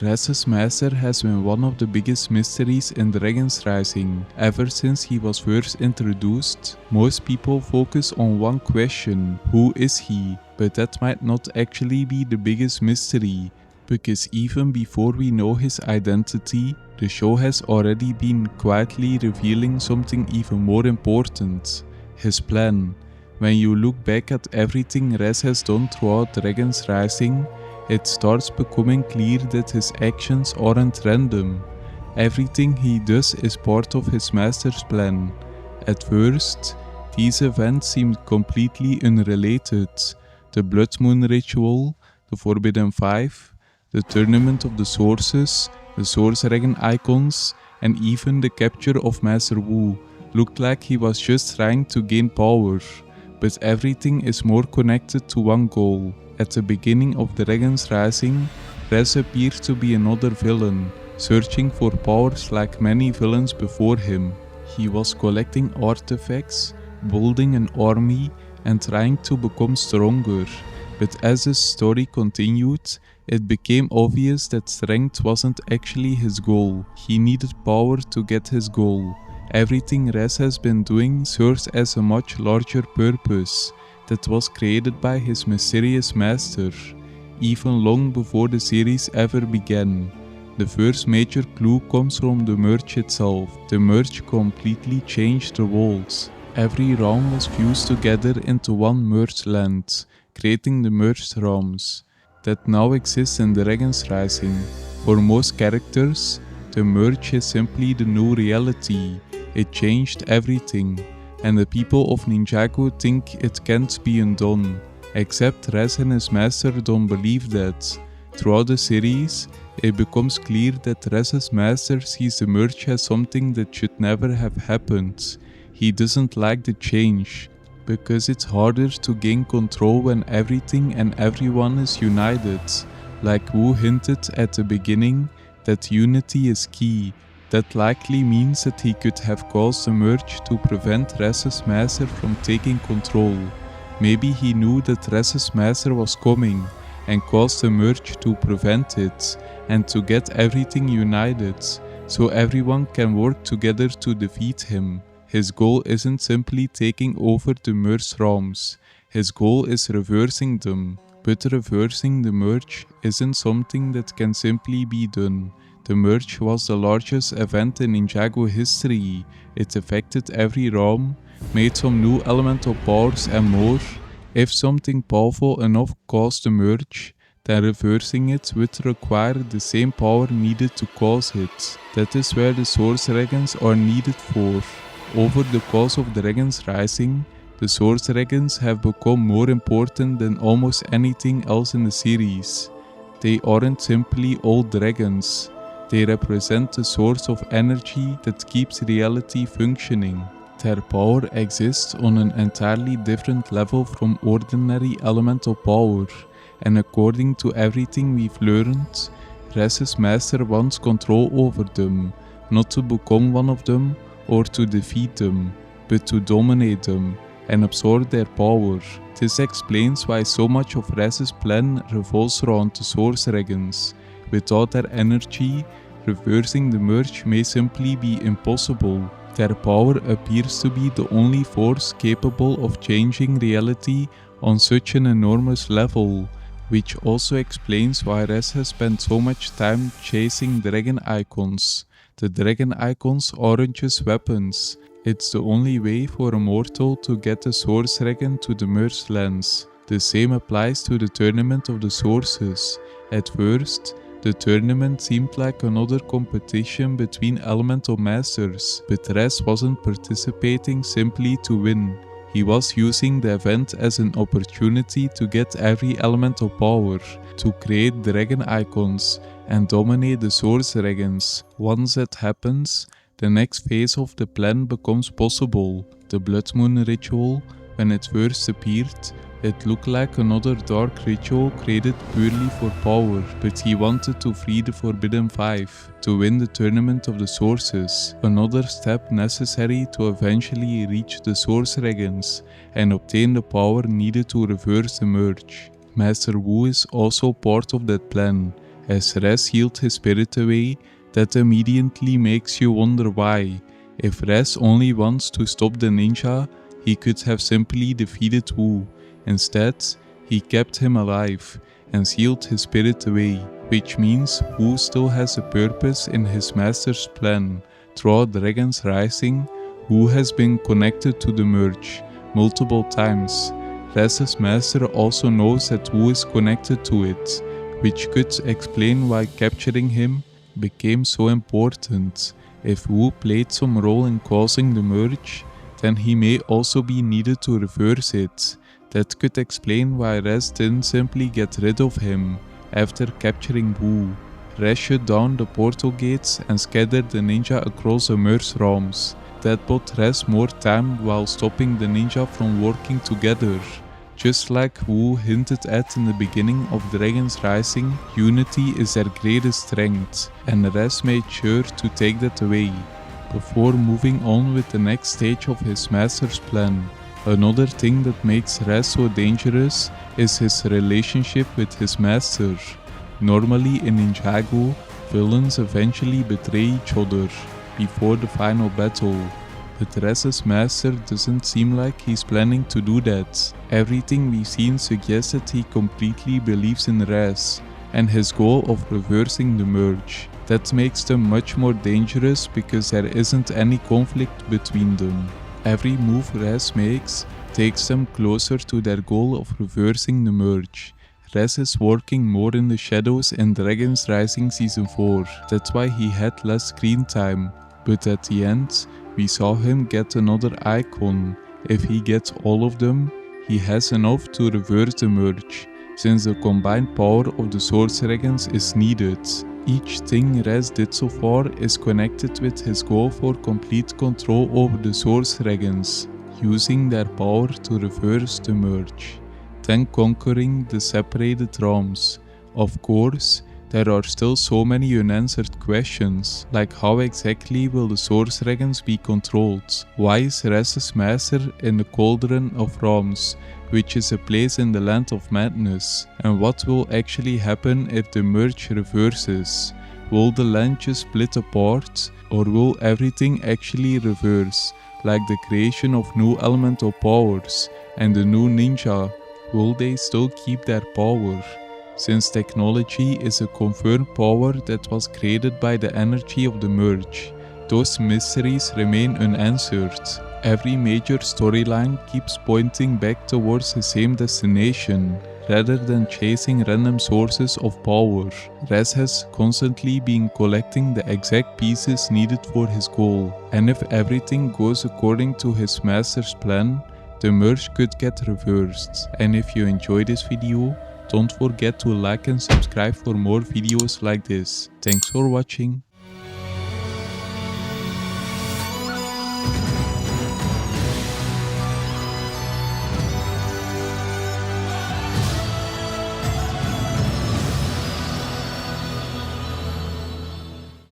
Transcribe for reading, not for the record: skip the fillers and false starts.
Ras Master has been one of the biggest mysteries in Dragon's Rising. Ever since he was first introduced, most people focus on one question: who is he? But that might not actually be the biggest mystery, because even before we know his identity, the show has already been quietly revealing something even more important: his plan. When you look back at everything Ras has done throughout Dragon's Rising, it starts becoming clear that his actions aren't random. Everything he does is part of his master's plan. At first, these events seemed completely unrelated. The Blood Moon ritual, the Forbidden Five, the Tournament of the Sources, the Source Dragon icons, and even the capture of Master Wu looked like he was just trying to gain power. But everything is more connected to one goal. At the beginning of Dragon's Rising, Ras appears to be another villain, searching for powers like many villains before him. He was collecting artifacts, building an army, and trying to become stronger. But as the story continued, it became obvious that strength wasn't actually his goal. He needed power to get his goal. Everything Ras has been doing serves as a much larger purpose that was created by his mysterious master, even long before the series ever began. The first major clue comes from the merge itself. The merge completely changed the world. Every realm was fused together into one merged land, creating the merged realms that now exist in Dragon's Rising. For most characters, the merge is simply the new reality. It changed everything, and the people of Ninjago think it can't be undone. Except Ras and his master don't believe that. Throughout the series, it becomes clear that Ras's master sees the merge as something that should never have happened. He doesn't like the change, because it's harder to gain control when everything and everyone is united. Like Wu hinted at the beginning, that unity is key. That likely means that he could have caused the merge to prevent Ras's master from taking control. Maybe he knew that Ras's master was coming and caused the merge to prevent it and to get everything united, so everyone can work together to defeat him. His goal isn't simply taking over the merged realms, his goal is reversing them. But reversing the merge isn't something that can simply be done. The merge was the largest event in Ninjago history. It affected every realm, made some new elemental powers and more. If something powerful enough caused the merge, then reversing it would require the same power needed to cause it. That is where the Source Dragons are needed for. Over the course of Dragon's Rising, the Source Dragons have become more important than almost anything else in the series. They aren't simply old dragons. They represent the source of energy that keeps reality functioning. Their power exists on an entirely different level from ordinary elemental power, and according to everything we've learned, Ras's master wants control over them, not to become one of them or to defeat them, but to dominate them and absorb their power. This explains why so much of Ras's plan revolves around the Source Dragons. Without their energy, reversing the merge may simply be impossible. Their power appears to be the only force capable of changing reality on such an enormous level, which also explains why Ras has spent so much time chasing dragon icons. The dragon icons aren't just weapons. It's the only way for a mortal to get the Source Dragon to the merged lands. The same applies to the Tournament of the Sources. At first, the tournament seemed like another competition between elemental masters, but Ras wasn't participating simply to win. He was using the event as an opportunity to get every elemental power, to create dragon icons, and dominate the Source Dragons. Once that happens, the next phase of the plan becomes possible. The Blood Moon ritual, when it first appeared, it looked like another dark ritual created purely for power, but he wanted to free the Forbidden Five, to win the Tournament of the Sources, another step necessary to eventually reach the Source Dragons and obtain the power needed to reverse the merge. Master Wu is also part of that plan, As Ras healed his spirit away, that immediately makes you wonder why. If Ras only wants to stop the ninja, he could have simply defeated Wu. Instead, he kept him alive and sealed his spirit away, which means Wu still has a purpose in his master's plan. Throughout Dragon's Rising, Wu has been connected to the merge multiple times. Ras's master also knows that Wu is connected to it, which could explain why capturing him became so important. If Wu played some role in causing the merge, then he may also be needed to reverse it. That could explain why Ras didn't simply get rid of him after capturing Wu. Ras shut down the portal gates and scattered the ninja across the merge realms. That bought Ras more time while stopping the ninja from working together. Just like Wu hinted at in the beginning of Dragon's Rising, unity is their greatest strength, and Ras made sure to take that away, before moving on with the next stage of his master's plan. Another thing that makes Ras so dangerous is his relationship with his master. Normally in Ninjago, villains eventually betray each other before the final battle. But Ras's master doesn't seem like he's planning to do that. Everything we've seen suggests that he completely believes in Ras and his goal of reversing the merge. That makes them much more dangerous because there isn't any conflict between them. Every move Ras makes takes them closer to their goal of reversing the merge. Ras is working more in the shadows in Dragon's Rising Season 4, that's why he had less screen time, but at the end, we saw him get another icon. If he gets all of them, he has enough to reverse the merge, since the combined power of the Source Dragons is needed. Each thing Ras did so far is connected with his goal for complete control over the Source Dragons, using their power to reverse the merge, then conquering the separated realms. Of course, there are still so many unanswered questions, like how exactly will the Source Dragons be controlled? Why is Ras's master in the Cauldron of Realms, which is a place in the Land of Madness? And what will actually happen if the merge reverses? Will the land just split apart, or will everything actually reverse, like the creation of new elemental powers and the new ninja? Will they still keep their power? Since technology is a confirmed power that was created by the energy of the merge, those mysteries remain unanswered. Every major storyline keeps pointing back towards the same destination, rather than chasing random sources of power. Ras has constantly been collecting the exact pieces needed for his goal, and if everything goes according to his master's plan, the merge could get reversed. And if you enjoyed this video, don't forget to like and subscribe for more videos like this. Thanks for watching.